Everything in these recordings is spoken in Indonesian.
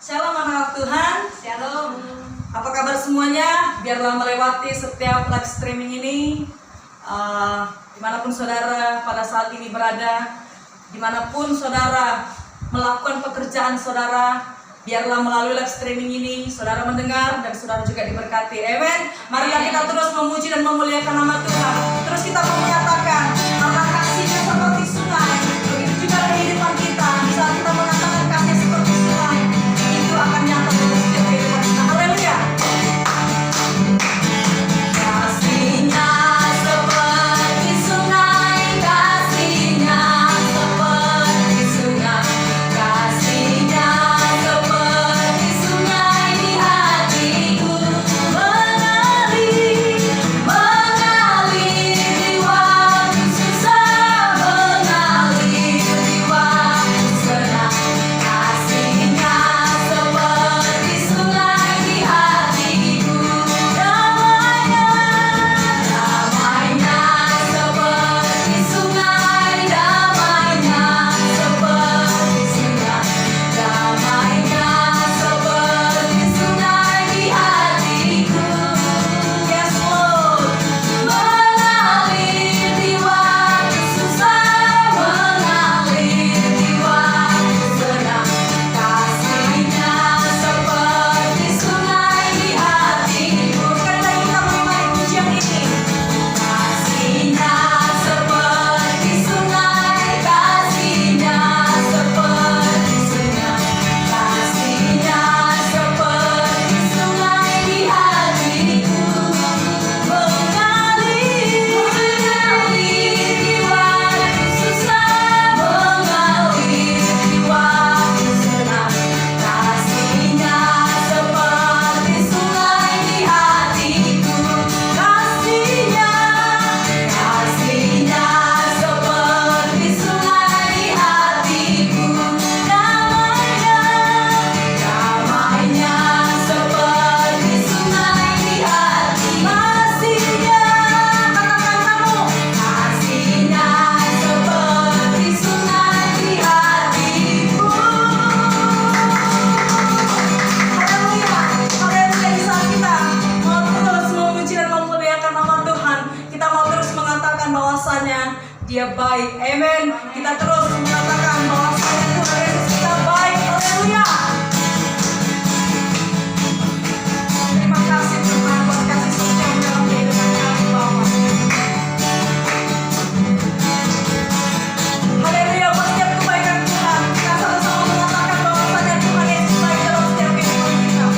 Shalom anak Tuhan. Shalom. Apa kabar semuanya? Biarlah melewati setiap live streaming ini, dimanapun saudara pada saat ini berada, dimanapun saudara melakukan pekerjaan saudara, biarlah melalui live streaming ini saudara mendengar dan saudara juga diberkati. Amen. Marilah kita terus memuji dan memuliakan nama Tuhan. Terus kita mau mengatakan karena kasihnya seperti sungai, begitu juga kehidupan kita. Di saat kita mengatakan kasih seperti sungai, itu akan nyata dalam setiap kehidupan kita. Haleluya. Kasihnya seperti sungai, kasihnya seperti sungai, kasihnya seperti sungai di hatiku, mengalir di waktu susah, mengalir di waktu senang. Kasihnya seperti sungai di hatiku, damainya seperti sungai, damainya seperti sungai, damainya seperti sungai di hatiku. Yes Lord, mengalir di waktu susah, mengalir di waktu senang. Kasihnya seperti sungai di hatiku. Karena kita menimai pujian ini. Kasihnya seperti sungai, kasihnya seperti sungai, kasihnya seperti sungai di hatiku, mengalir di waktu susah, mengalir di waktu senang. Kasihnya seperti sungai di hatiku, kasihnya seperti sungai di hatiku, damainya seperti sungai di hati. Kasihnya, katakan kamu, kasihnya seperti sungai di hatiku. Haleluya, haleluya. Di saat kita mau terus memuji dan memuliakan nama Tuhan, kita mau terus mengatakan bahwasanya Dia baik. Amen. Kita terus mengatakan bahwasanya Tuhan Yesus kita baik. Haleluya. Terima kasih Tuhan buat kasih setia dalam kehidupan kami Bapa. Haleluya, buat setiap kebaikan Tuhan. Kita sama-sama mengatakan bahwasanya Tuhan Yesus baik dalam setiap kehidupan kita.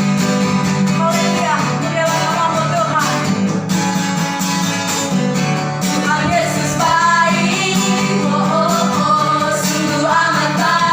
Haleluya, mulialah nama-Mu Tuhan. Tuhan Yesus baik, oh, oh, oh, sungguh amat baik.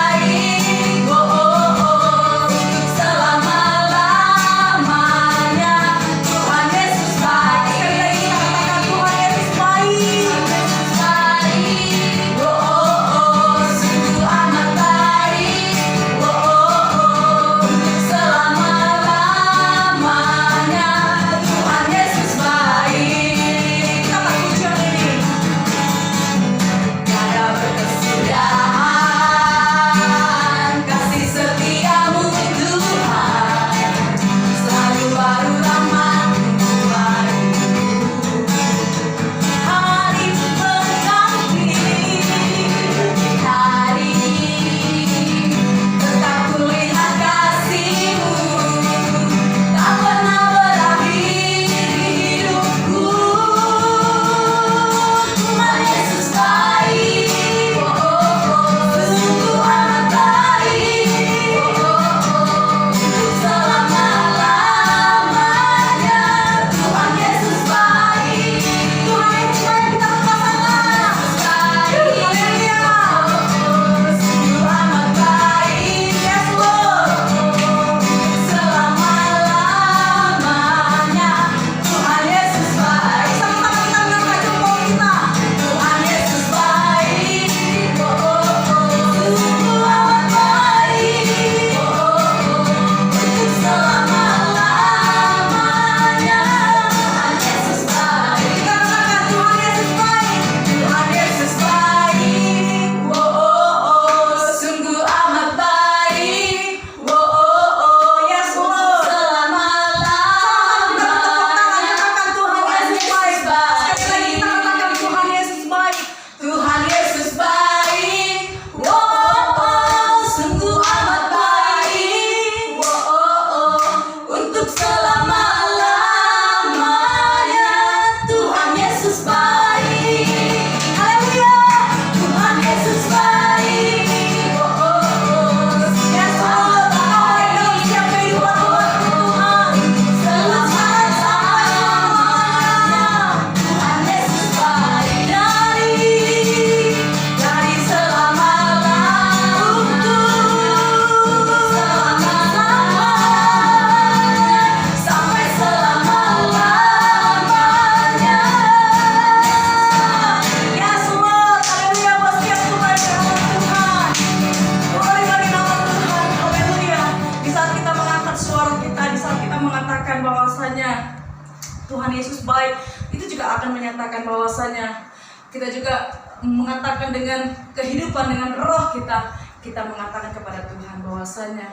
mengatakan bahwasanya kita juga mengatakan dengan kehidupan, dengan roh kita mengatakan kepada Tuhan bahwasanya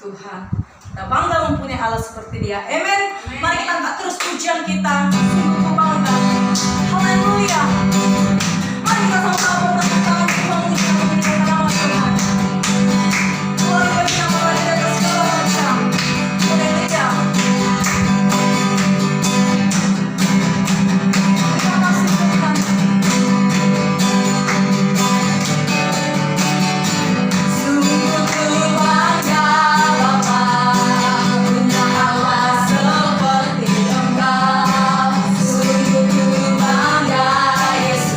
Tuhan, kita bangga mempunyai Allah seperti Dia. Amen. Mari kita angkat terus pujian kita, sungguh bangga. Haleluya. Mari kita sama-sama bertepuk tangan memuji nama Tuhan. Luar biasa nama Dia atas segala macam. Haleluya. Terima kasih Tuhan. Sungguh ku bangga Bapa punya Allah seperti Engkau. Sungguh ku bangga Yesus.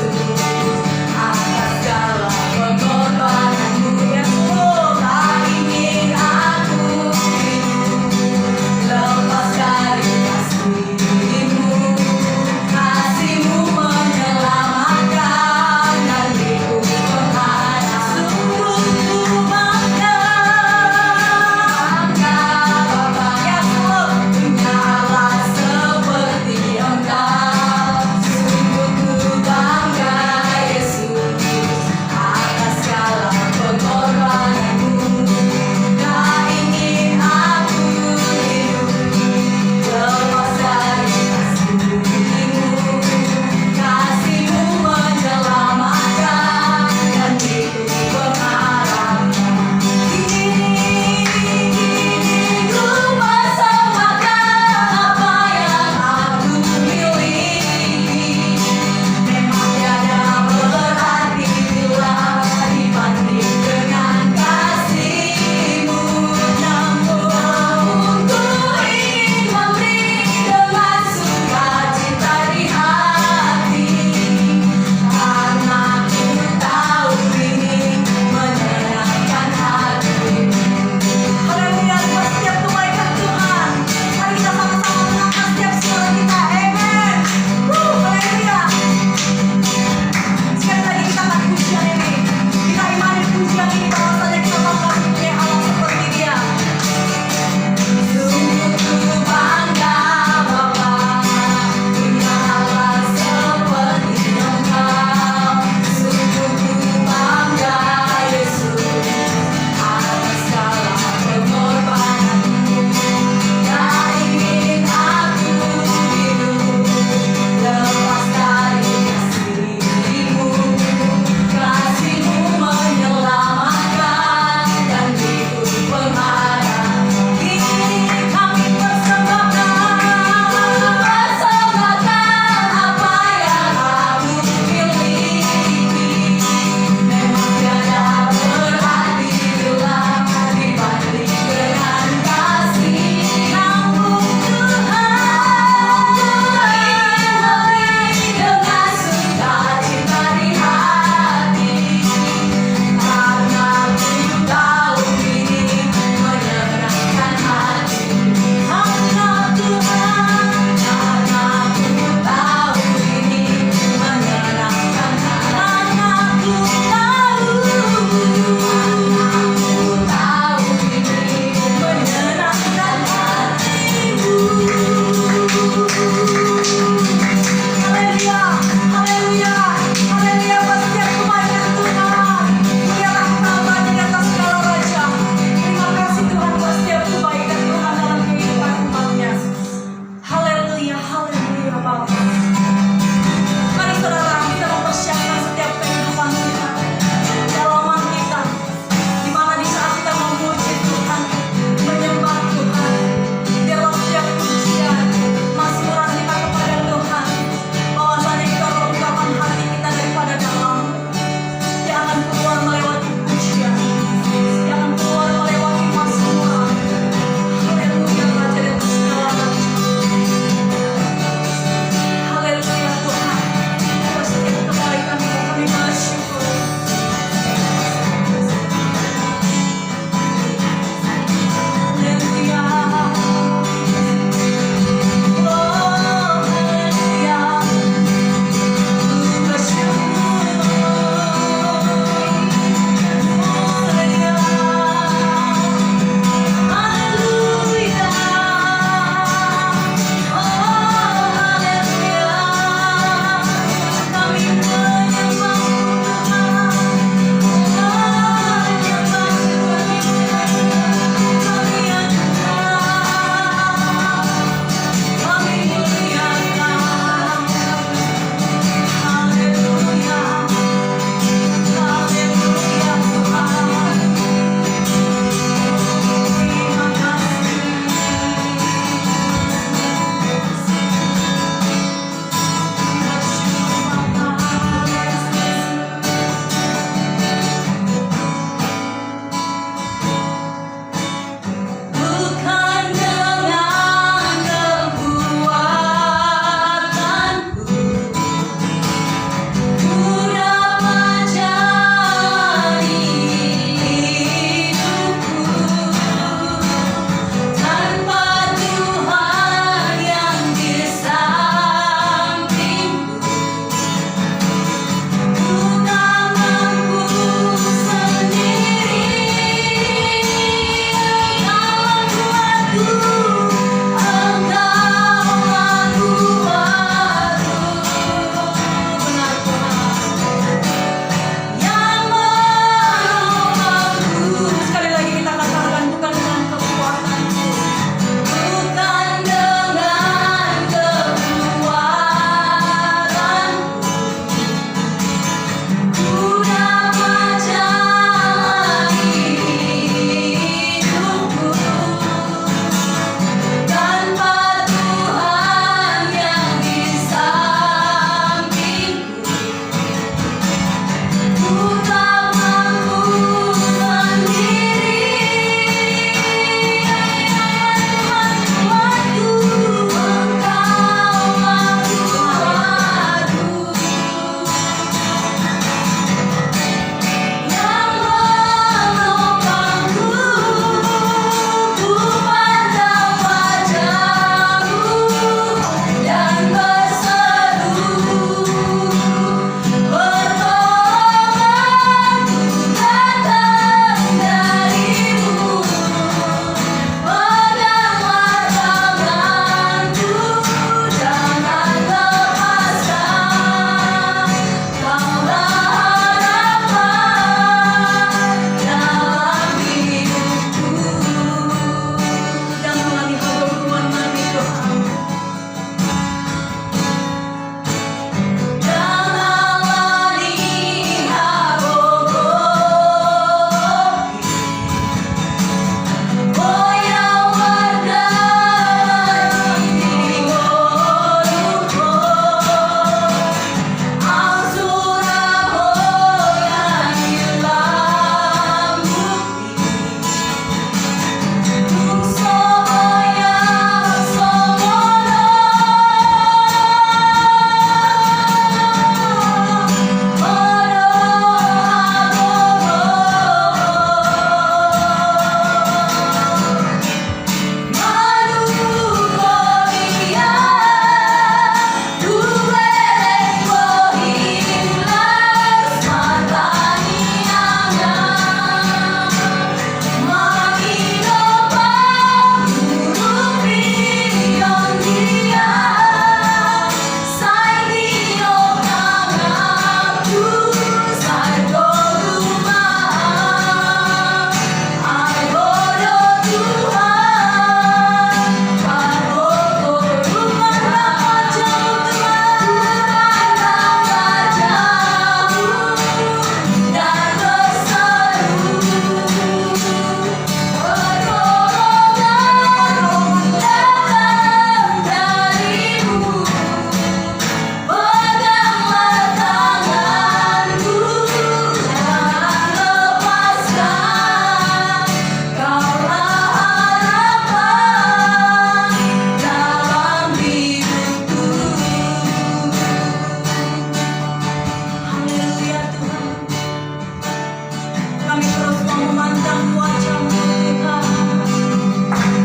mau memandang wajah-Mu Tuhan.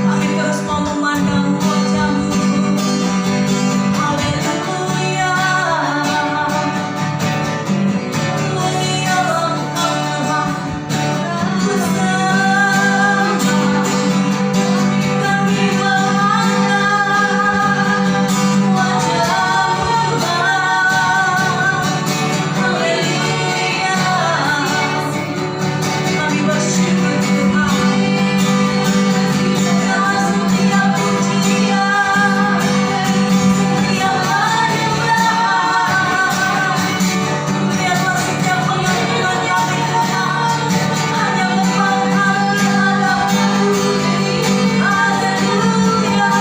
Kami terus mau memandang wajah-Mu. Haleluya. Mulialah Engkau Tuhan bersama kami memandang wajah-Mu Tuhan. Haleluya. Kami bersyukur Tuhan. Dalam setiap pujian, setiap penyembahan, biarlah setiap pengakuan kami Tuhan hanya menghargai hadapan-Mu. Haleluya.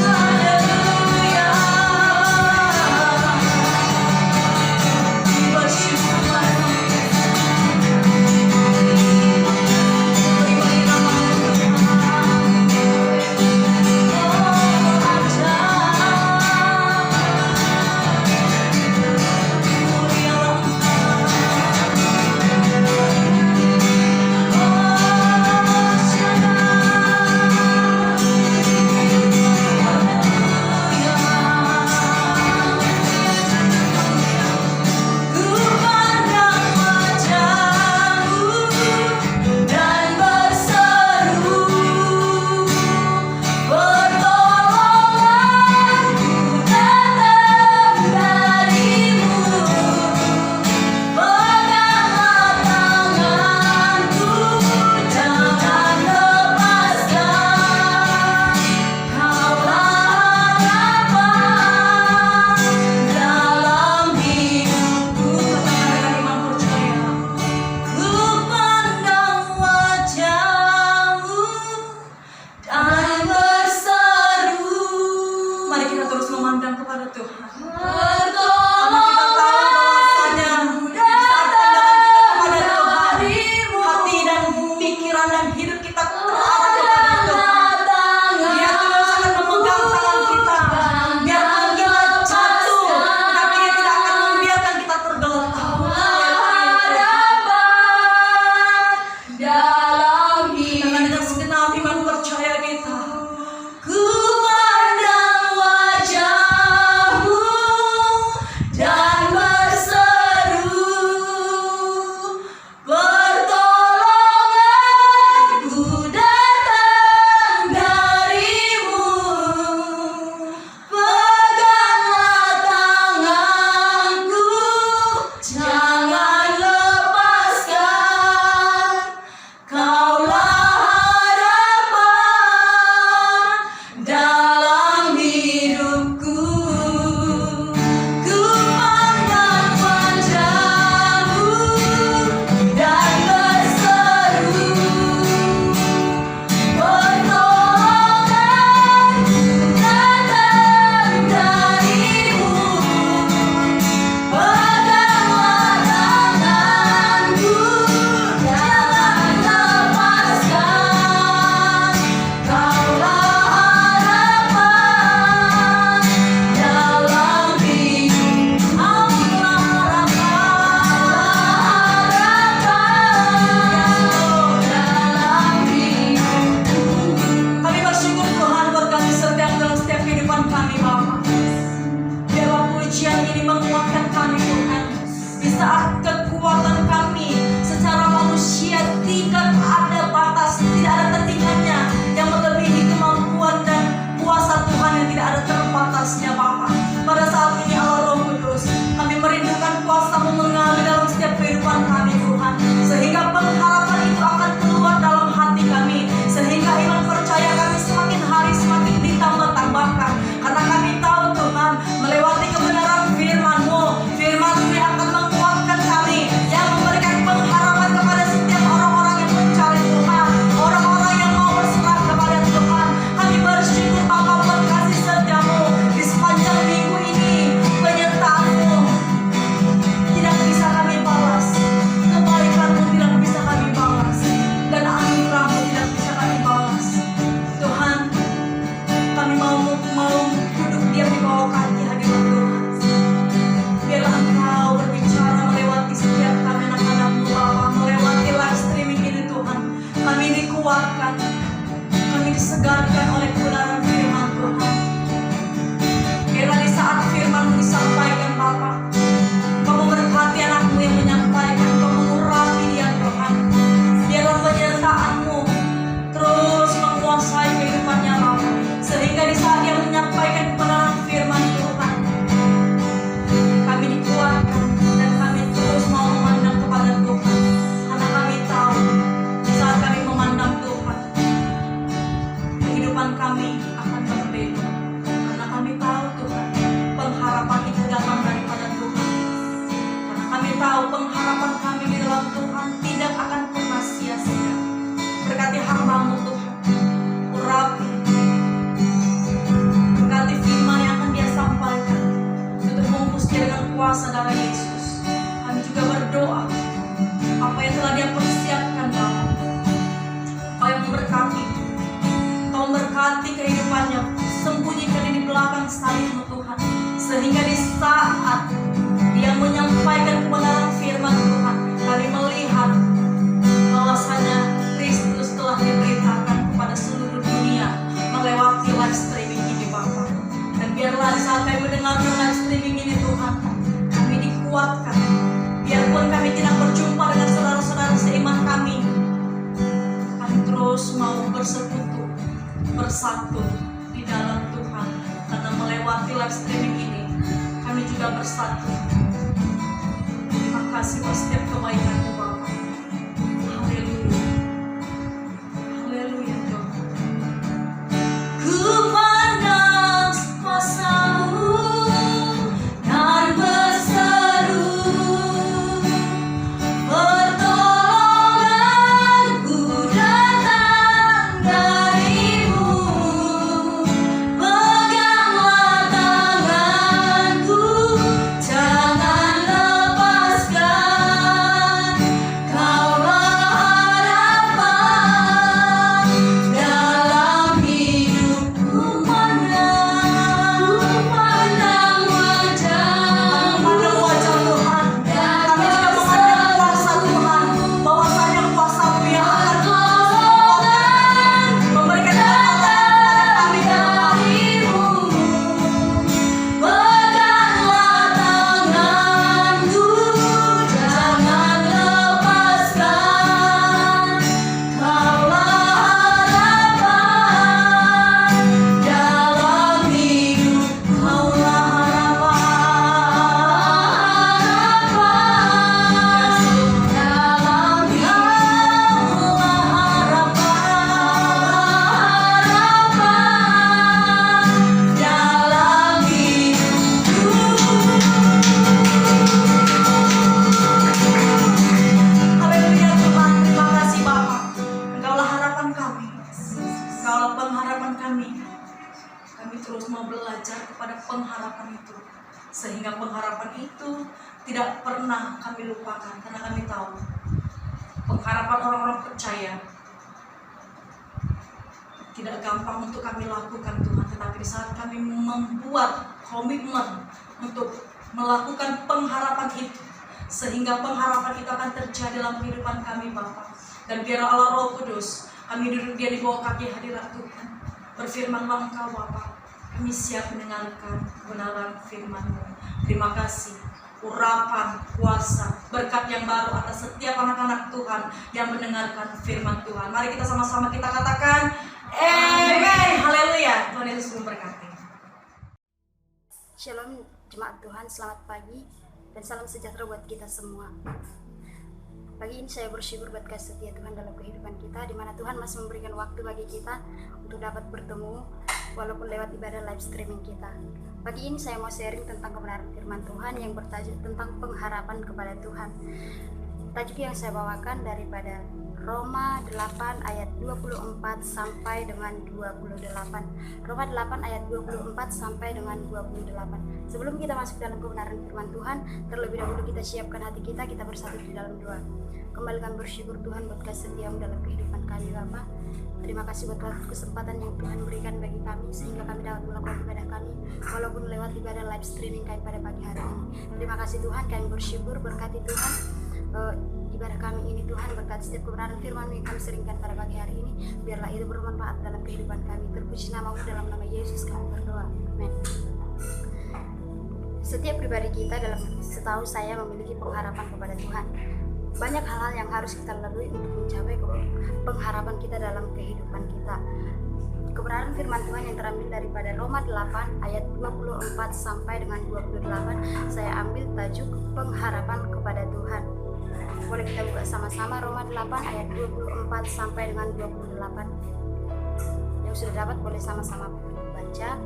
Haleluya. Bersyukurlah beri nama-Mu Tuhan. Oh Raja, mulialah Ku pandang wajah-Mu dan berseru, pertolonganku datang dari-Mu. Peganglah tanganku, jangan lepaskan. Kaulah harapan dalam hidupku. Katakan iman percaya. Ku pandang wajah-Mu dan berseru. Mari kita terus memandang kepada Tuhan. Karena kita tahu bahwasanya di saat pandangan kita kepada Tuhan, hati dan pikiran dan hidup kita terarah kepada Tuhan. Dia terus akan memegang tangan kita. Biarpun kita jatuh, tapi Dia tidak akan membiarkan kita tergeletak. Dengan dengan segenap iman percaya kita. Ku pandang wajah-Mu dan berseru, pertolonganku datang dari-Mu. Peganglah tanganku, jangan lepaskan. Kaulah harapan dalam hidupku. Ku pandang wajah-Mu dan berseru, pertolonganku datang dari-Mu. Peganglah tanganku, jangan lepaskan. Kaulah harapan dalam hidup. Kaulah harapan dalam hidupku. Kami bersyukur Tuhan berkati setiap dalam setiap kehidupan kami Bapa. Biarlah pujian ini menguatkan kami Tuhan. Di saat kekuatan kami secara manusia tidak ada batas, tidak ada tandingannya yang melebihi kemampuan dan kuasa Tuhan yang tidak ada terbatasnya Bapa. Pada saat ini Allah Roh Kudus, kami merindukan kuasa-Mu mengalir dalam setiap kehidupan kami Tuhan, sehingga pengharapan itu akan keluar dalam hati kami, sehingga iman percaya kami semakin hari semakin ditambah-tambahkan. Karena kami tahu Tuhan, melewati kebenaran firman-Mu, firman-Mu yang akan menguatkan kami Kami tahu pengharapan kami di dalam Tuhan tidak akan pernah sia-sia. Berkati hamba-Mu Tuhan, urapi, berkati firman yang akan Dia sampaikan untuk membungkusnya dengan kuasa darah Yesus. Kami juga berdoa apa yang telah Dia persiapkan Bapa, Kau yang memberkati, Kau memberkati kehidupannya, sembunyikan di belakang salib-Mu Tuhan, sehingga di saat Dia menyampaikan kebenaran firman Tuhan, kami melihat bahwasanya Kristus telah diberitakan kepada seluruh dunia melewati live streaming ini Bapa. Dan biarlah di saat kami mendengarkan live streaming ini Tuhan, kami dikuatkan. Biarpun kami tidak berjumpa dengan saudara-saudara seiman kami terus mau bersekutu, bersatu di dalam Tuhan. Karena melewati live streaming ini, kami juga bersatu. Terima kasih buat setiap kebaikan-Mu Bapa. Haleluya. Haleluya Tuhan. Ku pandang kuasa-Mu dan berseru, pertolonganku datang dari-Mu. Peganglah tanganku, jangan lepaskan. Kaulah harapan dalam hidupku. Pandang wajah-Mu Tuhan. Kami juga memandang kuasa Tuhan, bahwasanya kuasa-Mu yang akan memberikan kekuatan kami dari-Mu. Peganglah tanganku, jangan lepaskan. Kaulah harapan dalam hidup. Kaulah dalam hidupku. Haleluya Tuhan, terima kasih Bapa. Engkaulah harapan kami, Engkaulah pengharapan kami. Kami terus mau belajar kepada pengharapan itu, sehingga pengharapan itu tidak pernah kami lupakan. Karena kami tahu pengharapan orang-orang percaya tidak gampang untuk kami lakukan Tuhan. Tetapi di saat kami membuat komitmen untuk melakukan pengharapan itu, sehingga pengharapan itu akan terjadi dalam kehidupan kami Bapa. Dan biar Allah Roh Kudus, kami duduk Dia di bawah kaki hadirat Tuhan. Berfirmanlah Engkau Bapa, kami siap mendengarkan kebenaran firman-Mu. Terima kasih, urapan, kuasa, berkat yang baru atas setiap anak-anak Tuhan yang mendengarkan firman Tuhan. Mari kita sama-sama kita katakan amin. Haleluya. Tuhan Yesus memberkati. Shalom jemaat Tuhan, selamat pagi dan salam sejahtera buat kita semua. Pagi ini saya bersyukur buat kasih setia Tuhan dalam kehidupan kita, di mana Tuhan masih memberikan waktu bagi kita untuk dapat bertemu walaupun lewat ibadah live streaming kita. Pagi ini saya mau sharing tentang kebenaran firman Tuhan yang bertajuk tentang pengharapan kepada Tuhan. Tajuk yang saya bawakan daripada Roma 8 ayat 24 sampai dengan 28. Roma 8 ayat 24 sampai dengan 28. Sebelum kita masuk dalam kebenaran firman Tuhan, terlebih dahulu kita siapkan hati kita bersatu di dalam doa. Kembali kami bersyukur Tuhan buat kasih setia-Mu dalam kehidupan kami Bapa. Terima kasih buat waktu kesempatan yang Tuhan berikan bagi kami, sehingga kami dapat melakukan ibadah kami walaupun lewat ibadah live streaming kami pada pagi hari ini. Terima kasih Tuhan, kami bersyukur, berkati Tuhan ibadah kami ini Tuhan, berkati setiap kebenaran firman-Mu yang kami seringkan pada pagi hari ini. Biarlah itu bermanfaat dalam kehidupan kami. Terpuji nama-Mu, dalam nama Yesus kami berdoa, amin. Setiap pribadi kita dalam setahu saya memiliki pengharapan kepada Tuhan. Banyak hal-hal yang harus kita lalui untuk mencapai pengharapan kita dalam kehidupan kita. Kebenaran firman Tuhan yang terambil daripada Roma 8 ayat 24 sampai dengan 28, saya ambil tajuk pengharapan kepada Tuhan. Boleh kita buka sama-sama Roma 8 ayat 24 sampai dengan 28. Yang sudah dapat boleh sama-sama baca.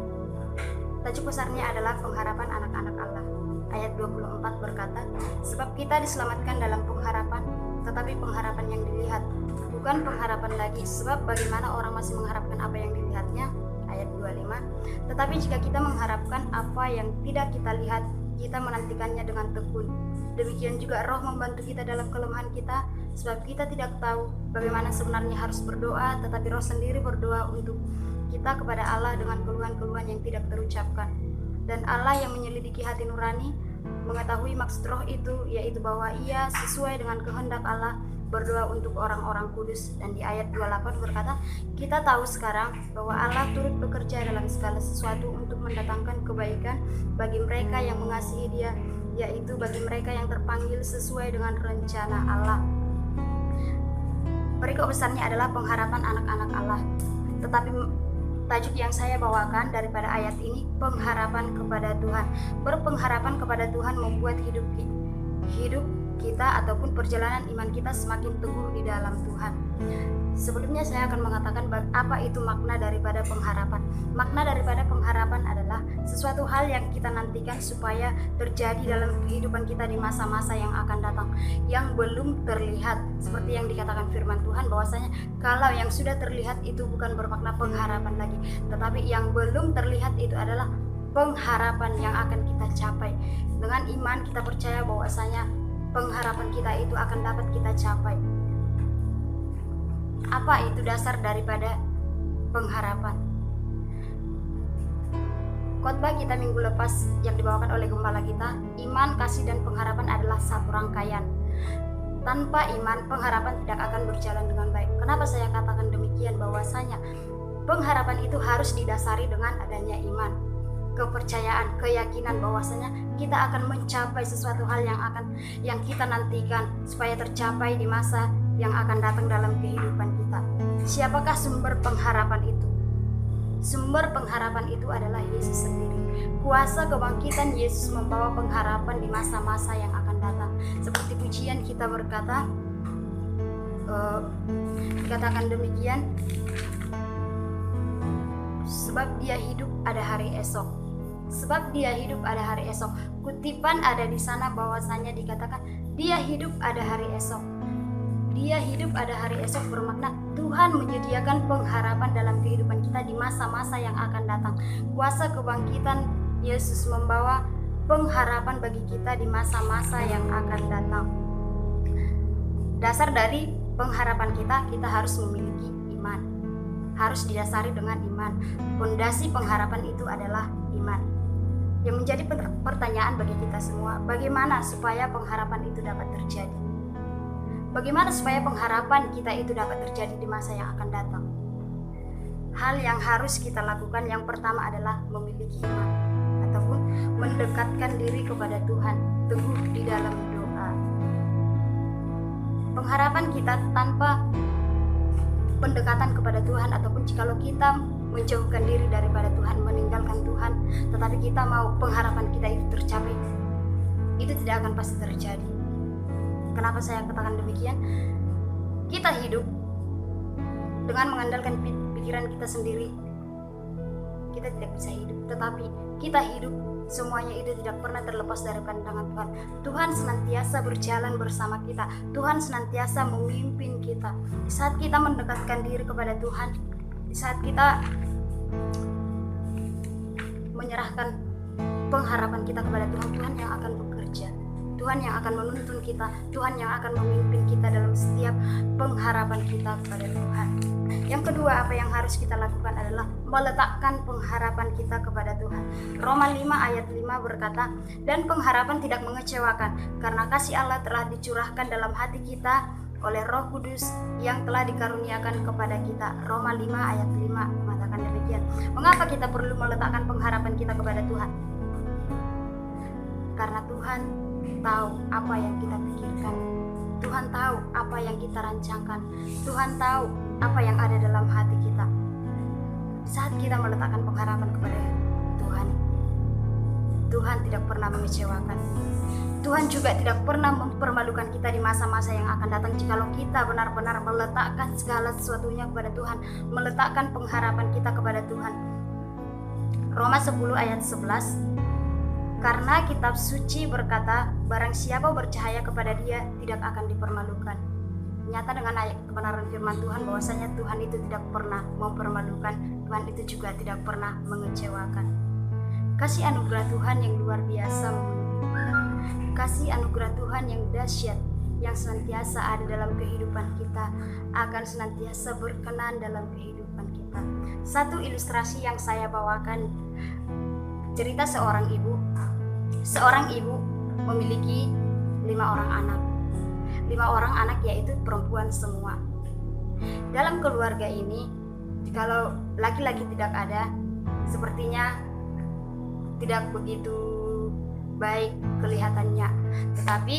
Tajuk besarnya adalah pengharapan anak-anak Allah. ayat 24 berkata, sebab kita diselamatkan dalam pengharapan, tetapi pengharapan yang dilihat, bukan pengharapan lagi, sebab bagaimana orang masih mengharapkan apa yang dilihatnya, ayat 25, tetapi jika kita mengharapkan apa yang tidak kita lihat, kita menantikannya dengan tekun. Demikian juga Roh membantu kita dalam kelemahan kita, sebab kita tidak tahu bagaimana sebenarnya harus berdoa, tetapi Roh sendiri berdoa untuk kita kepada Allah dengan keluhan-keluhan yang tidak terucapkan. Dan Allah yang menyelidiki hati nurani mengetahui maksud Roh itu, yaitu bahwa ia sesuai dengan kehendak Allah berdoa untuk orang-orang kudus. Dan di ayat 28 berkata, kita tahu sekarang bahwa Allah turut bekerja dalam segala sesuatu untuk mendatangkan kebaikan bagi mereka yang mengasihi Dia, yaitu bagi mereka yang terpanggil sesuai dengan rencana Allah. Perikop besarnya adalah pengharapan anak-anak Allah. Tetapi tajuk yang saya bawakan daripada ayat ini, pengharapan kepada Tuhan. Berpengharapan kepada Tuhan membuat hidup kita ataupun perjalanan iman kita semakin teguh di dalam Tuhan. Sebelumnya saya akan mengatakan apa itu makna daripada pengharapan. Makna daripada pengharapan adalah sesuatu hal yang kita nantikan supaya terjadi dalam kehidupan kita di masa-masa yang akan datang, yang belum terlihat. Seperti yang dikatakan firman Tuhan bahwasanya kalau yang sudah terlihat itu bukan bermakna pengharapan lagi, tetapi yang belum terlihat itu adalah pengharapan yang akan kita capai. Dengan iman kita percaya bahwasanya pengharapan kita itu akan dapat kita capai. Apa itu dasar daripada pengharapan? Khotbah kita minggu lepas yang dibawakan oleh gembala kita, iman, kasih, dan pengharapan adalah satu rangkaian. Tanpa iman, pengharapan tidak akan berjalan dengan baik. Kenapa saya katakan demikian? Bahwasanya pengharapan itu harus didasari dengan adanya iman, kepercayaan, keyakinan bahwasanya kita akan mencapai sesuatu hal yang kita nantikan supaya tercapai di masa yang akan datang dalam kehidupan kita. Siapakah sumber pengharapan itu? Sumber pengharapan itu adalah Yesus sendiri. Kuasa kebangkitan Yesus membawa pengharapan di masa-masa yang akan datang. Seperti pujian kita berkata, dikatakan demikian, sebab Dia hidup ada hari esok. Sebab Dia hidup ada hari esok. Kutipan ada di sana bahwasanya dikatakan Dia hidup ada hari esok. Dia hidup ada hari esok bermakna Tuhan menyediakan pengharapan dalam kehidupan kita di masa-masa yang akan datang. Kuasa kebangkitan Yesus membawa pengharapan bagi kita di masa-masa yang akan datang. Dasar dari pengharapan kita harus memiliki iman. Harus didasari dengan iman. Pondasi pengharapan itu adalah iman. Yang menjadi pertanyaan bagi kita semua, bagaimana supaya pengharapan itu dapat terjadi? Bagaimana supaya pengharapan kita itu dapat terjadi di masa yang akan datang? Hal yang harus kita lakukan yang pertama adalah memiliki iman ataupun mendekatkan diri kepada Tuhan, teguh di dalam doa. Pengharapan kita tanpa pendekatan kepada Tuhan ataupun jikalau kita menjauhkan diri daripada Tuhan, meninggalkan Tuhan, tetapi kita mau pengharapan kita itu tercapai, itu tidak akan pasti terjadi. Kenapa saya katakan demikian? Kita hidup dengan mengandalkan pikiran kita sendiri, kita tidak bisa hidup. Tetapi kita hidup, semuanya itu tidak pernah terlepas dari pandangan Tuhan. Tuhan senantiasa berjalan bersama kita. Tuhan senantiasa memimpin kita. Di saat kita mendekatkan diri kepada Tuhan, di saat kita menyerahkan pengharapan kita kepada Tuhan, Tuhan yang akan bekerja. Tuhan yang akan menuntun kita, Tuhan yang akan memimpin kita dalam setiap pengharapan kita kepada Tuhan. Yang kedua, apa yang harus kita lakukan adalah meletakkan pengharapan kita kepada Tuhan. Roma 5 ayat 5 berkata, dan pengharapan tidak mengecewakan, karena kasih Allah telah dicurahkan dalam hati kita oleh Roh Kudus yang telah dikaruniakan kepada kita. Roma 5 ayat 5 mengatakan demikian. Mengapa kita perlu meletakkan pengharapan kita kepada Tuhan? Karena Tuhan tahu apa yang kita pikirkan. Tuhan tahu apa yang kita rancangkan. Tuhan tahu apa yang ada dalam hati kita. Saat kita meletakkan pengharapan kepada Tuhan, Tuhan tidak pernah mengecewakan. Tuhan juga tidak pernah mempermalukan kita di masa-masa yang akan datang jikalau kita benar-benar meletakkan segala sesuatunya kepada Tuhan, meletakkan pengharapan kita kepada Tuhan. Roma 10 ayat 11 Karena kitab suci berkata, barang siapa bercahaya kepada dia tidak akan dipermalukan. Nyata dengan ayat kebenaran firman Tuhan bahwasanya Tuhan itu tidak pernah mempermalukan, Tuhan itu juga tidak pernah mengecewakan. Kasih anugerah Tuhan yang luar biasa memenuhi kita. Kasih anugerah Tuhan yang dahsyat yang senantiasa ada dalam kehidupan kita akan senantiasa berkenan dalam kehidupan kita. Satu ilustrasi yang saya bawakan, cerita seorang ibu. Seorang ibu memiliki 5 orang anak. 5 orang anak yaitu perempuan semua. Dalam keluarga ini, kalau laki-laki tidak ada, sepertinya tidak begitu baik kelihatannya. Tetapi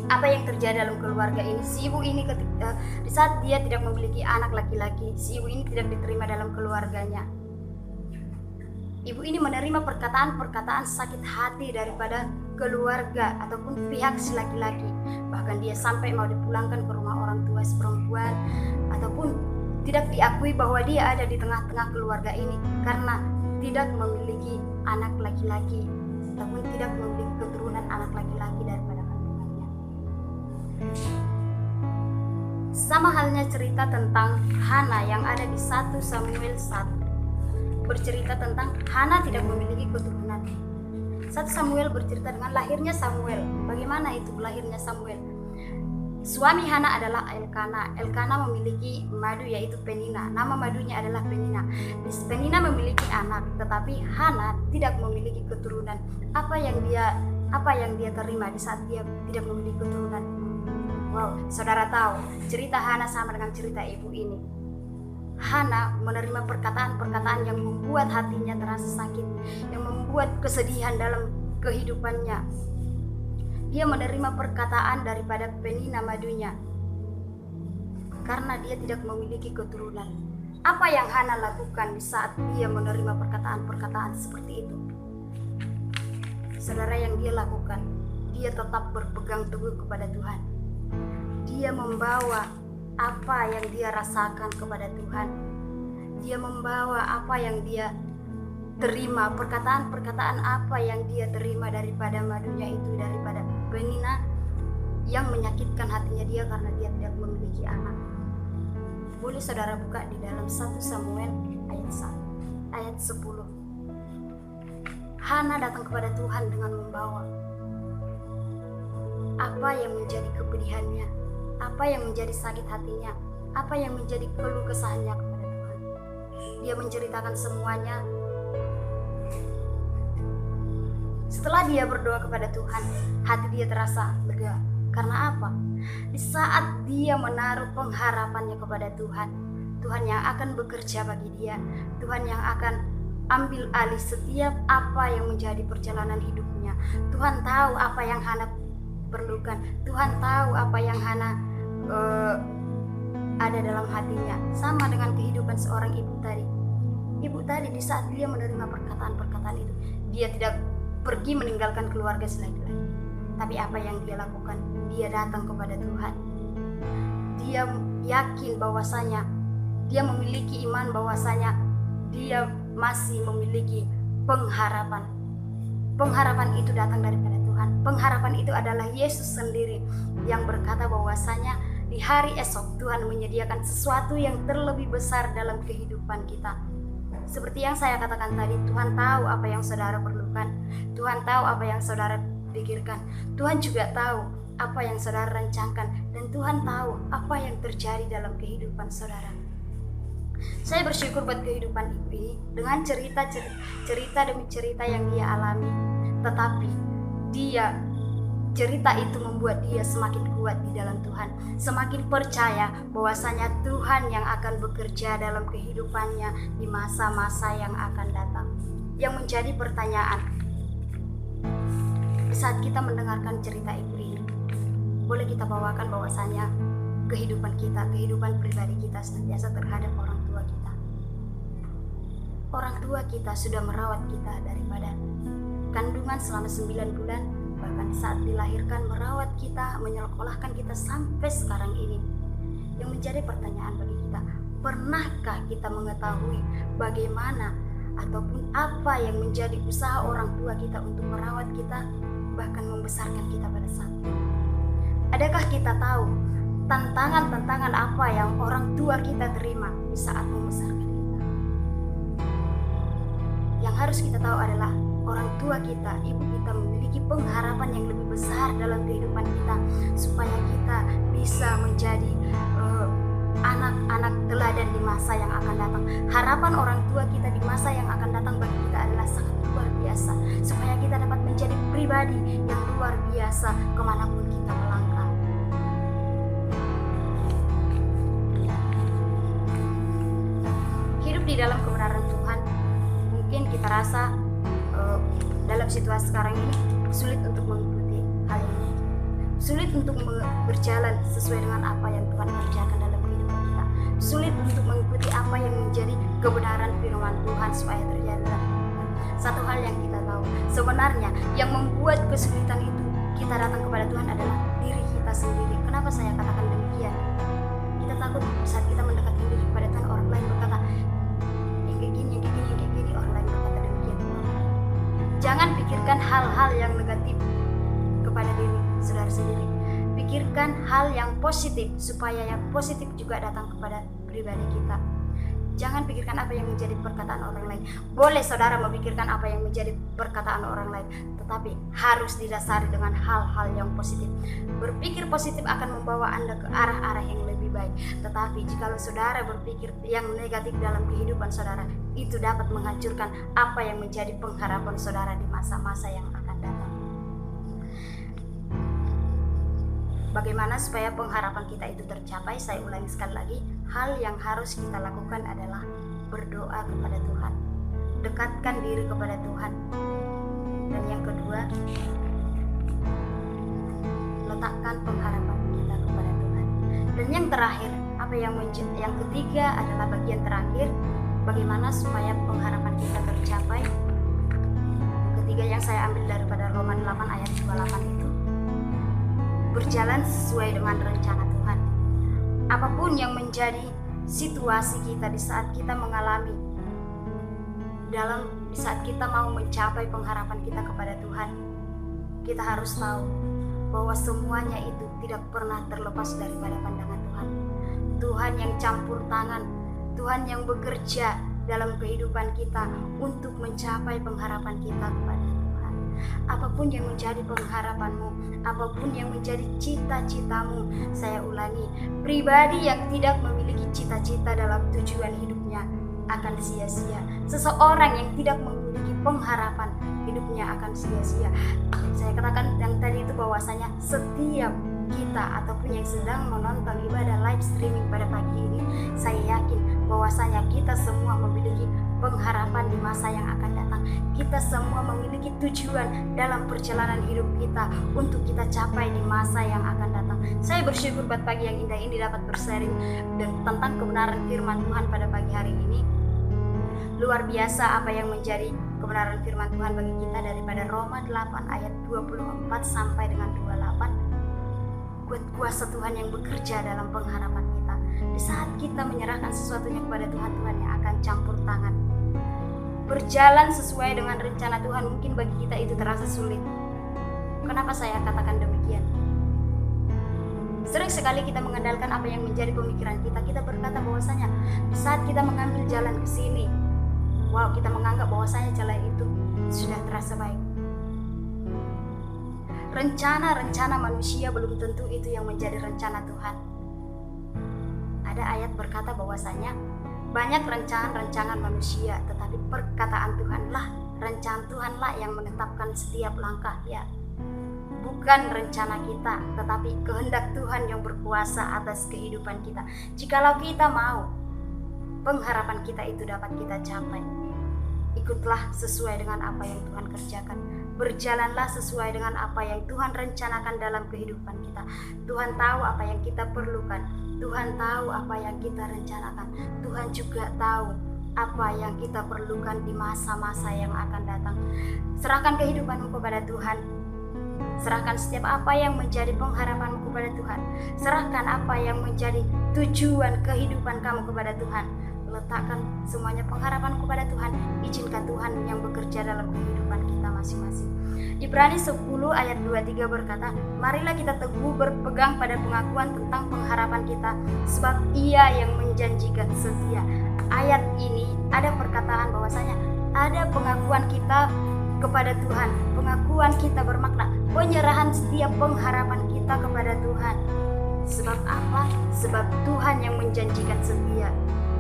apa yang terjadi dalam keluarga ini, si ibu ini ketika di saat dia tidak memiliki anak laki-laki, si ibu ini tidak diterima dalam keluarganya. Ibu ini menerima perkataan-perkataan sakit hati daripada keluarga ataupun pihak si laki-laki. Bahkan dia sampai mau dipulangkan ke rumah orang tua si perempuan, ataupun tidak diakui bahwa dia ada di tengah-tengah keluarga ini karena tidak memiliki anak laki-laki ataupun tidak memiliki keturunan anak laki-laki daripada kandungannya. Sama halnya cerita tentang Hana yang ada di 1 Samuel 1. Bercerita tentang Hana tidak memiliki keturunan. 1 Samuel bercerita dengan lahirnya Samuel. Bagaimana itu lahirnya Samuel? Suami Hana adalah Elkana. Elkana memiliki madu yaitu Penina. Nama madunya adalah Penina. Penina memiliki anak, tetapi Hana tidak memiliki keturunan. Apa yang dia terima di saat dia tidak memiliki keturunan? Wow, saudara tahu, cerita Hana sama dengan cerita ibu ini. Hana menerima perkataan-perkataan yang membuat hatinya terasa sakit, yang membuat kesedihan dalam kehidupannya. Dia menerima perkataan daripada Penina madunya karena dia tidak memiliki keturunan. Apa yang Hana lakukan di saat dia menerima perkataan-perkataan seperti itu? Saudara, yang dia lakukan, dia tetap berpegang teguh kepada Tuhan. Dia membawa apa yang dia rasakan kepada Tuhan. Dia membawa apa yang dia terima, perkataan-perkataan apa yang dia terima daripada madunya itu, daripada Penina yang menyakitkan hatinya dia karena dia tidak memiliki anak. Boleh saudara buka di dalam 1 Samuel ayat 10. Hana datang kepada Tuhan dengan membawa apa yang menjadi kepedihannya, apa yang menjadi sakit hatinya, apa yang menjadi keluh kesahnya kepada Tuhan. Dia menceritakan semuanya. Setelah dia berdoa kepada Tuhan, hati dia terasa lega. Karena apa? Di saat dia menaruh pengharapannya kepada Tuhan, Tuhan yang akan bekerja bagi dia, Tuhan yang akan ambil alih setiap apa yang menjadi perjalanan hidupnya. Tuhan tahu apa yang Hana perlukan. Tuhan tahu apa yang Hana ada dalam hatinya. Sama dengan kehidupan seorang ibu tadi. Ibu tadi di saat dia menerima perkataan-perkataan itu, dia tidak pergi meninggalkan keluarga laki-laki. Tapi apa yang dia lakukan? Dia datang kepada Tuhan. Dia yakin bahwasanya dia memiliki iman, bahwasanya dia masih memiliki pengharapan. Pengharapan itu datang daripada Tuhan. Pengharapan itu adalah Yesus sendiri yang berkata bahwasanya di hari esok Tuhan menyediakan sesuatu yang terlebih besar dalam kehidupan kita. Seperti yang saya katakan tadi, Tuhan tahu apa yang saudara perlukan. Tuhan tahu apa yang saudara pikirkan. Tuhan juga tahu apa yang saudara rancangkan. Dan Tuhan tahu apa yang terjadi dalam kehidupan saudara. Saya bersyukur buat kehidupan ibu ini dengan cerita demi cerita yang dia alami. Tetapi cerita itu membuat dia semakin kuat di dalam Tuhan, semakin percaya bahwasanya Tuhan yang akan bekerja dalam kehidupannya di masa-masa yang akan datang. Yang menjadi pertanyaan di saat kita mendengarkan cerita ibu ini, boleh kita bawakan bahwasanya kehidupan kita, kehidupan pribadi kita senantiasa terhadap orang tua kita. Orang tua kita sudah merawat kita daripada kandungan selama 9 bulan, bahkan saat dilahirkan merawat kita, menyekolahkan kita sampai sekarang ini. Yang menjadi pertanyaan bagi kita, pernahkah kita mengetahui bagaimana ataupun apa yang menjadi usaha orang tua kita untuk merawat kita, bahkan membesarkan kita pada saat itu. Adakah kita tahu tantangan-tantangan apa yang orang tua kita terima di saat membesarkan kita? Yang harus kita tahu adalah orang tua kita, ibu kita memiliki pengharapan yang lebih besar dalam kehidupan kita, supaya kita bisa menjadi anak-anak teladan di masa yang akan datang. Harapan orang tua kita di masa yang akan datang bagi kita adalah sangat luar biasa, supaya kita dapat menjadi pribadi yang luar biasa kemanapun kita melangkah. Hidup di dalam kebenaran Tuhan, mungkin kita rasa dalam situasi sekarang ini sulit untuk mengikuti hal ini, sulit untuk berjalan sesuai dengan apa yang Tuhan kerjakan dalam kehidupan kita, sulit untuk mengikuti apa yang menjadi kebenaran firman Tuhan supaya terjadi dalam kehidupan. Satu hal yang kita tahu, sebenarnya yang membuat kesulitan itu kita datang kepada Tuhan adalah diri kita sendiri. Kenapa saya katakan demikian? Kita takut saat kita mendekatkan diri kepada Tuhan, orang lain berkata yang kayak gini, orang lain berkata demikian. Jangan pikirkan hal-hal yang negatif kepada diri saudara sendiri. Pikirkan hal yang positif, supaya yang positif juga datang kepada pribadi kita. Jangan pikirkan apa yang menjadi perkataan orang lain. Boleh saudara memikirkan apa yang menjadi perkataan orang lain, tetapi harus didasari dengan hal-hal yang positif. Berpikir positif akan membawa Anda ke arah-arah yang lebih baik. Tetapi jikalau saudara berpikir yang negatif dalam kehidupan saudara, itu dapat menghancurkan apa yang menjadi pengharapan saudara di masa-masa yang akan datang. Bagaimana supaya pengharapan kita itu tercapai? Saya ulangi sekali lagi, hal yang harus kita lakukan adalah berdoa kepada Tuhan, dekatkan diri kepada Tuhan, dan yang kedua, letakkan pengharapan kita kepada Tuhan. Dan yang terakhir, yang ketiga adalah bagian terakhir, bagaimana supaya pengharapan kita tercapai. Ketiga yang saya ambil daripada Roma 8 ayat 28 itu, berjalan sesuai dengan rencana Tuhan. Apapun yang menjadi situasi kita di saat kita mengalami, di saat kita mau mencapai pengharapan kita kepada Tuhan, kita harus tahu bahwa semuanya itu tidak pernah terlepas daripada pandangan Tuhan. Tuhan yang campur tangan, Tuhan yang bekerja dalam kehidupan kita untuk mencapai pengharapan kita kepada Tuhan. Apapun yang menjadi pengharapanmu, apapun yang menjadi cita-citamu, saya ulangi, pribadi yang tidak memiliki cita-cita dalam tujuan hidupnya akan sia-sia. Seseorang yang tidak memiliki pengharapan, hidupnya akan sia-sia. Saya katakan yang tadi itu bahwasanya setiap kita ataupun yang sedang menonton ibadah live streaming pada pagi ini, saya yakin bahwasanya kita semua memiliki pengharapan di masa yang akan datang. Kita semua memiliki tujuan dalam perjalanan hidup kita untuk kita capai di masa yang akan datang. Saya bersyukur buat pagi yang indah ini dapat bersharing dan tentang kebenaran firman Tuhan pada pagi hari ini. Luar biasa apa yang menjadi kebenaran firman Tuhan bagi kita daripada Roma 8 ayat 24 sampai dengan 28. Buat kuasa Tuhan yang bekerja dalam pengharapan kita. Di saat kita menyerahkan sesuatunya kepada Tuhan, Tuhan yang akan campur tangan. Berjalan sesuai dengan rencana Tuhan, mungkin bagi kita itu terasa sulit. Kenapa saya katakan demikian? Sering sekali kita mengandalkan apa yang menjadi pemikiran kita. Kita berkata bahwasanya di saat kita mengambil jalan ke sini, wow, kita menganggap bahwasanya jalan itu sudah terasa baik. Rencana-rencana manusia belum tentu itu yang menjadi rencana Tuhan. Ada ayat berkata bahwasanya banyak rancangan-rancangan manusia, tetapi perkataan Tuhanlah, rencana Tuhanlah yang menetapkan setiap langkah, ya. Bukan rencana kita, tetapi kehendak Tuhan yang berkuasa atas kehidupan kita. Jikalau kita mau pengharapan kita itu dapat kita capai, ikutlah sesuai dengan apa yang Tuhan kerjakan. Berjalanlah sesuai dengan apa yang Tuhan rencanakan dalam kehidupan kita. Tuhan tahu apa yang kita perlukan. Tuhan tahu apa yang kita rencanakan. Tuhan juga tahu apa yang kita perlukan di masa-masa yang akan datang. Serahkan kehidupanmu kepada Tuhan. Serahkan setiap apa yang menjadi pengharapanmu kepada Tuhan. Serahkan apa yang menjadi tujuan kehidupan kamu kepada Tuhan. letakkan semuanya pengharapan kepada Tuhan. Izinkan Tuhan yang bekerja dalam kehidupan kita masing-masing. Ibrani 10 ayat 23 berkata, marilah kita teguh berpegang pada pengakuan tentang pengharapan kita, sebab Ia yang menjanjikan setia. Ayat ini ada perkataan bahwasanya ada pengakuan kita kepada Tuhan. Pengakuan kita bermakna penyerahan setiap pengharapan kita kepada Tuhan. Sebab apa? Sebab Tuhan yang menjanjikan setia.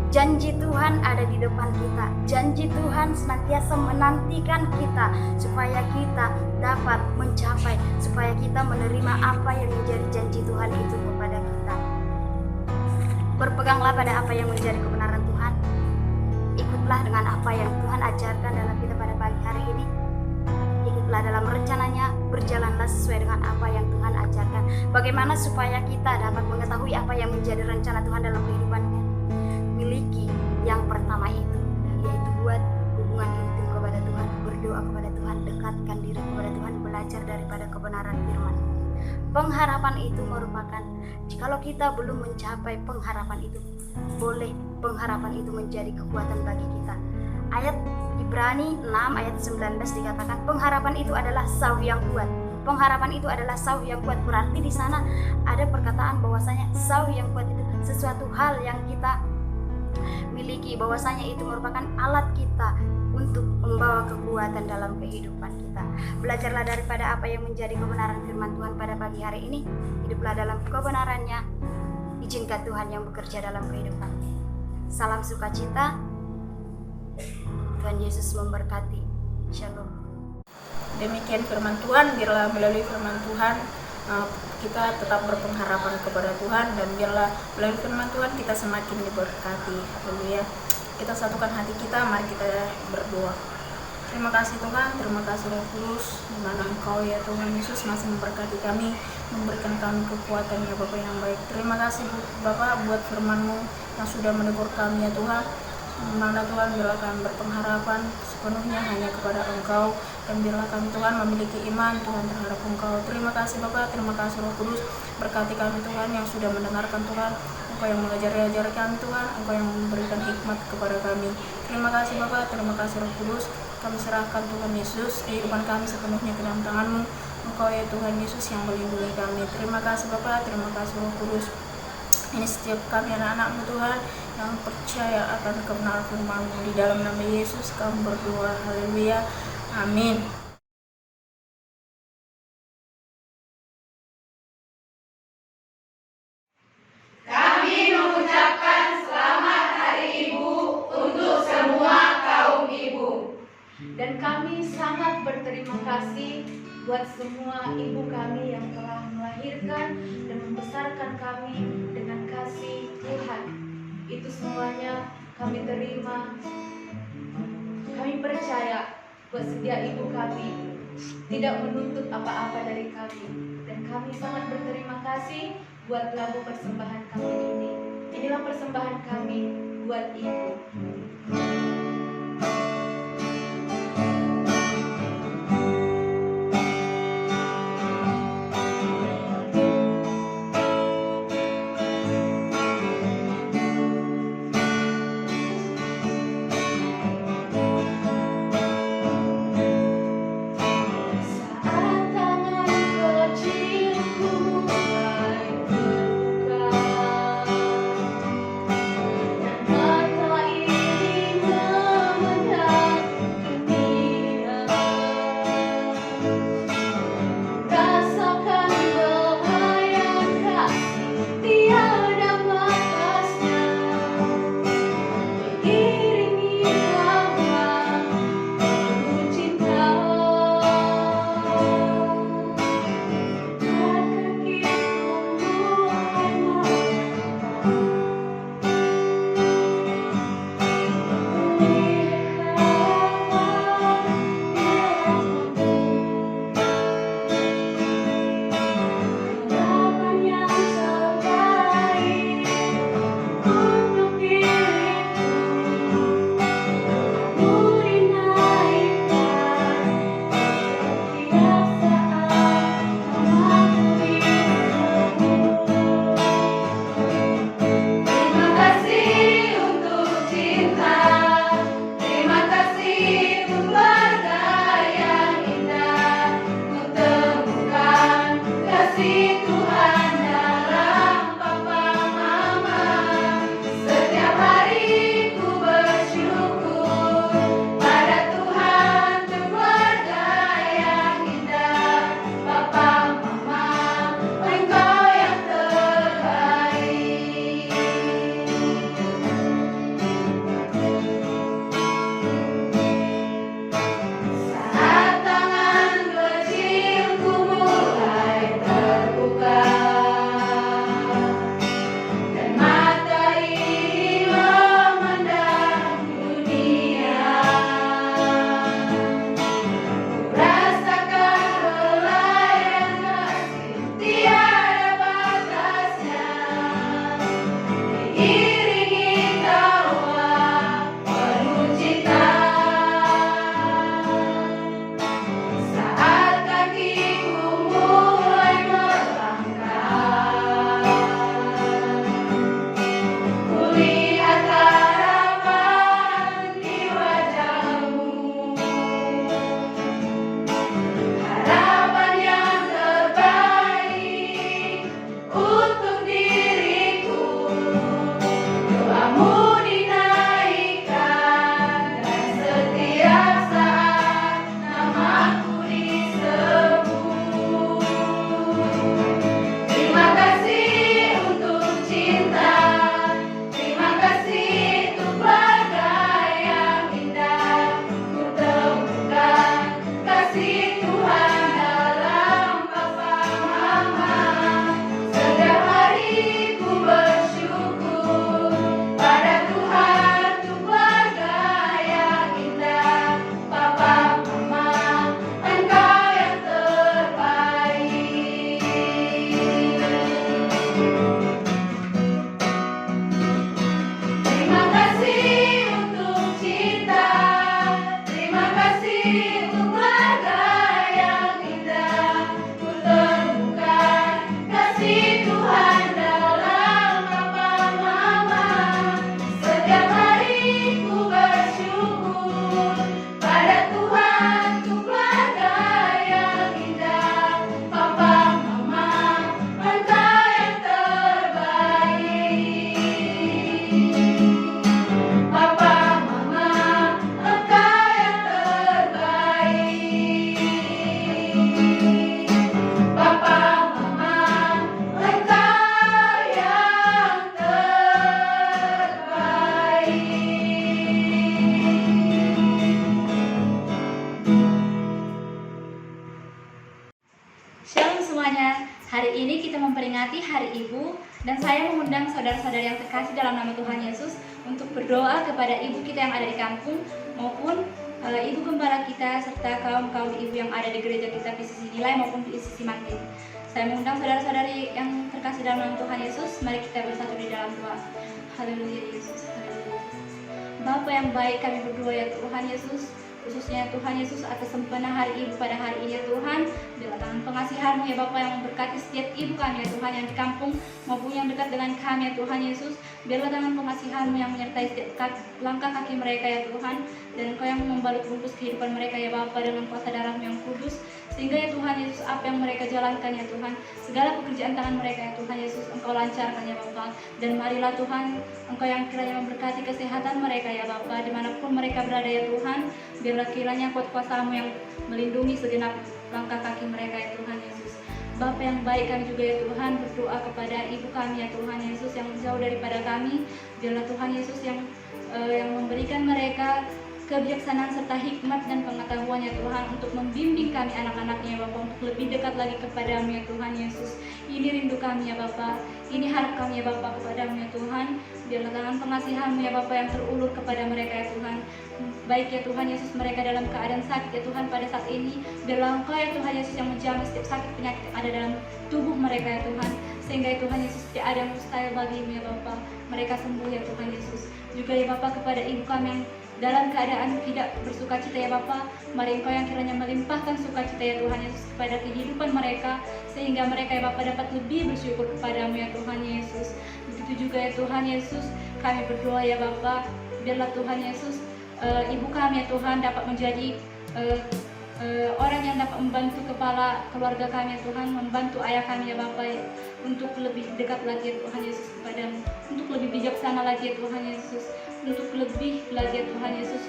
Janji Tuhan ada di depan kita. Janji Tuhan senantiasa menantikan kita supaya kita dapat mencapai, supaya kita menerima apa yang menjadi janji Tuhan itu kepada kita. Berpeganglah pada apa yang menjadi kebenaran Tuhan. Ikutlah dengan apa yang Tuhan ajarkan dalam kita pada pagi hari ini. Ikutlah dalam rencananya, berjalanlah sesuai dengan apa yang Tuhan ajarkan. Bagaimana supaya kita dapat mengetahui apa yang menjadi rencana Tuhan dalam kehidupan kita? Miliki yang pertama itu, yaitu buat hubungan intim kepada Tuhan, berdoa kepada Tuhan, dekatkan diri kepada Tuhan, belajar daripada kebenaran firman. Pengharapan itu merupakan, jikalau kita belum mencapai pengharapan itu, boleh pengharapan itu menjadi kekuatan bagi kita. Ayat Ibrani 6 ayat 19 dikatakan pengharapan itu adalah sauh yang kuat. Pengharapan itu adalah sauh yang kuat. Berarti di sana ada perkataan bahwasanya sauh yang kuat itu sesuatu hal yang kita miliki, bahwasanya itu merupakan alat kita untuk membawa kekuatan dalam kehidupan kita. Belajarlah daripada apa yang menjadi kebenaran firman Tuhan pada pagi hari ini. Hiduplah dalam kebenarannya. Izinkan Tuhan yang bekerja dalam kehidupan. Salam sukacita. Tuhan Yesus memberkati. Shalom. Demikian firman Tuhan. Biarlah melalui firman Tuhan kita tetap berpengharapan kepada Tuhan, dan biarlah melalui firman Tuhan kita semakin diberkati. Haleluya. Kita satukan hati kita, mari kita berdoa. Terima kasih Tuhan, terima kasih Roh Kudus, di mana Engkau ya Tuhan Yesus masih memberkati kami, memberikan kami kekuatan ya Bapa yang baik. Terima kasih Bapa buat firman-Mu yang sudah menegur kami ya Tuhan. Mana Tuhan, biarlah kami berpengharapan sepenuhnya hanya kepada Engkau, dan biarlah kami Tuhan memiliki iman Tuhan terhadap Engkau. Terima kasih Bapa, terima kasih Roh Kudus, berkati kami Tuhan yang sudah mendengarkan Tuhan. Engkau yang mengajar kami Tuhan, Engkau yang memberikan hikmat kepada kami. Terima kasih Bapa, terima kasih Roh Kudus. Kami serahkan Tuhan Yesus kehidupan kami sepenuhnya ke dalam tangan-Mu. Engkau ya Tuhan Yesus yang melindungi kami. Terima kasih Bapa, terima kasih Roh Kudus. Ini setiap kami anak-anak-Mu Tuhan yang percaya akan kebenaran firman-Mu. Di dalam nama Yesus kami berdoa. Haleluya. Amin. Kami mengucapkan selamat Hari Ibu untuk semua kaum ibu. Dan kami sangat berterima kasih buat semua ibu kami yang telah melahirkan dan membesarkan kami dengan kasih Tuhan. Itu semuanya kami terima. Kami percaya buat setiap ibu kami tidak menuntut apa-apa dari kami. Dan kami sangat berterima kasih buat lagu persembahan kami ini. Inilah persembahan kami buat ibu. Mata ini memperingati Hari Ibu, dan saya mengundang saudara-saudari yang terkasih dalam nama Tuhan Yesus untuk berdoa kepada ibu kita yang ada di kampung maupun ibu gembala kita serta kaum-kaum ibu yang ada di gereja kita PCC Nilai maupun PCC Mantin. Saya mengundang saudara-saudari yang terkasih dalam nama Tuhan Yesus, mari kita bersatu di dalam doa. Haleluya Yesus, haleluya Yesus. Bapa yang baik, kami berdoa ya Tuhan Yesus, khususnya Tuhan Yesus atas sempena Hari Ibu pada hari ini ya Tuhan. Bila tangan pengasihan-Mu ya Bapa yang memberkati setiap ibu kami ya Tuhan yang di kampung maupun yang dekat dengan kami ya Tuhan Yesus. Biarlah tangan pengasihan-Mu yang menyertai setiap langkah kaki mereka ya Tuhan, dan Engkau yang membalut bungkus kehidupan mereka ya Bapa dengan kuasa darah-Mu yang kudus, sehingga ya Tuhan Yesus apa yang mereka jalankan ya Tuhan, segala pekerjaan tangan mereka ya Tuhan Yesus Engkau lancarkan ya Bapa. Dan marilah Tuhan Engkau yang kiranya memberkati kesehatan mereka ya Bapa dimanapun mereka berada ya Tuhan. Biarlah kiranya kuasa-Mu yang melindungi segenap langkah kaki mereka ya Tuhan Yesus. Bapa yang baik, kami juga ya Tuhan berdoa kepada ibu kami ya Tuhan Yesus yang jauh daripada kami. Biarlah Tuhan Yesus yang memberikan mereka kebijaksanaan serta hikmat dan pengetahuan ya Tuhan untuk membimbing kami anak-anaknya ya Bapa untuk lebih dekat lagi kepadamu ya Tuhan Yesus. Ini rindu kami ya Bapa, ini harap kami ya Bapa kepadamu ya Tuhan. Biarlah tangan pengasihan-Mu ya Bapa yang terulur kepada mereka ya Tuhan. Baik ya Tuhan Yesus, mereka dalam keadaan sakit ya Tuhan pada saat ini, biarlah Engkau ya Tuhan Yesus yang menjamin setiap sakit penyakit yang ada dalam tubuh mereka ya Tuhan, sehingga ya Tuhan Yesus tidak ada yang mustahil bagimu ya Bapa. Mereka sembuh ya Tuhan Yesus. Juga ya Bapa kepada ibu kami yang dalam keadaan tidak bersukacita ya Bapa, mari Engkau yang kiranya melimpahkan sukacita ya Tuhan Yesus kepada kehidupan mereka, sehingga mereka ya Bapa dapat lebih bersyukur kepadamu ya Tuhan Yesus. Begitu juga ya Tuhan Yesus, kami berdoa ya Bapa, biarlah Tuhan Yesus ibu kami ya Tuhan dapat menjadi orang yang dapat membantu kepala keluarga kami ya Tuhan, membantu ayah kami ya Bapa ya, untuk lebih dekat lagi ya Tuhan Yesus kepadamu, untuk lebih bijaksana lagi ya Tuhan Yesus, untuk lebih lagi ya Tuhan Yesus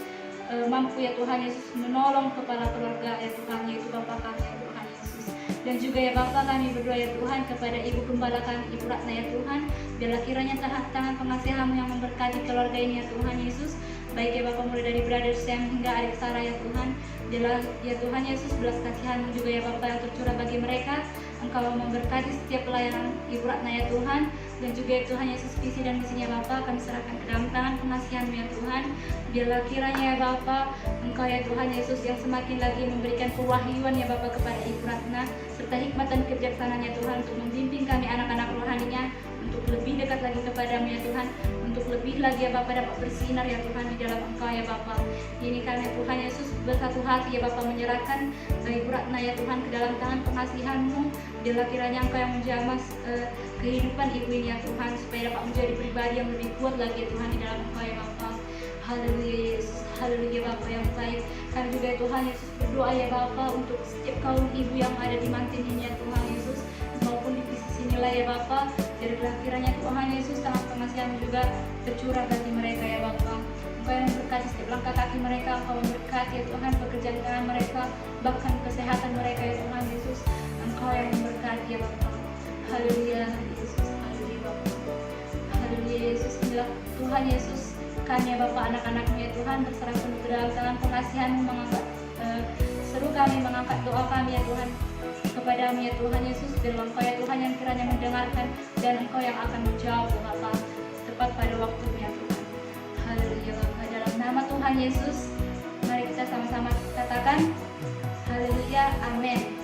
mampu ya Tuhan Yesus menolong kepala keluarga ya Tuhan, yaitu Bapa kami ya Tuhan Yesus. Dan juga ya Bapa, kami berdoa ya Tuhan kepada ibu gembala kami, Ibu Ratna ya Tuhan, biarlah kiranya tangan pengasihan-Mu yang memberkati keluarga ini ya Tuhan Yesus. Baik ya Bapa, mulai dari Brother Sam hingga adik Sarah ya Tuhan. Biarlah ya Tuhan Yesus belas kasihan-Mu juga ya Bapa yang tercurah bagi mereka. Engkau memberkati setiap pelayanan Ibu Ratna ya Tuhan. Dan juga ya Tuhan Yesus, visi dan misinya Bapa kami serahkan ke dalam tangan pengasihan-Mu ya Tuhan. Biarlah kiranya ya Bapa, Engkau ya Tuhan Yesus yang semakin lagi memberikan kewahyuan ya Bapa kepada Ibu Ratna, serta hikmat dan kebijaksanaan ya Tuhan untuk membimbing kami anak-anak rohaninya untuk lebih dekat lagi kepadamu ya Tuhan, untuk lebih lagi ya Bapa dapat bersinar ya Tuhan di dalam Engkau ya Bapa. Ini kami Tuhan Yesus bersatu hati ya Bapa menyerahkan Ibu Ratna ya Tuhan ke dalam tangan pengasihan-Mu. Biarlah kiranya Engkau yang menjamah kehidupan ibu ini ya Tuhan, supaya dapat menjadi pribadi yang lebih kuat lagi ya Tuhan di dalam Engkau ya Bapa. Haleluya Yesus, haleluya Bapa yang baik. Kami juga ya Tuhan Yesus berdoa ya Bapa untuk setiap kaum ibu yang ada di Mantin ini ya Tuhan Yesus, maupun di sisi nilai ya Bapa. Biarlah kiranya Tuhan Yesus tangan pengasihan juga tercurah bagi mereka ya Bapa. Engkau yang memberkati setiap langkah kaki mereka, Engkau memberkati ya Tuhan pekerjaan tangan mereka, bahkan kesehatan mereka ya Tuhan Yesus. Engkau yang memberkati ya Bapa. Haleluya Yesus, haleluya Bapa. Haleluya Yesus, inilah Tuhan Yesus kami ya Bapa, anak-anak-Mu ya Tuhan, berserah penuh ke dalam tangan pengasihan-Mu, mengangkat seru kami, mengangkat doa kami ya Tuhan kepadamu ya Tuhan Yesus. Biarlah Engkau ya Tuhan yang kiranya mendengarkan, dan Engkau yang akan menjawab Bapa tepat pada waktunya Tuhan. Haleluya Bapa, dalam nama Tuhan Yesus mari kita sama-sama katakan haleluya, amin.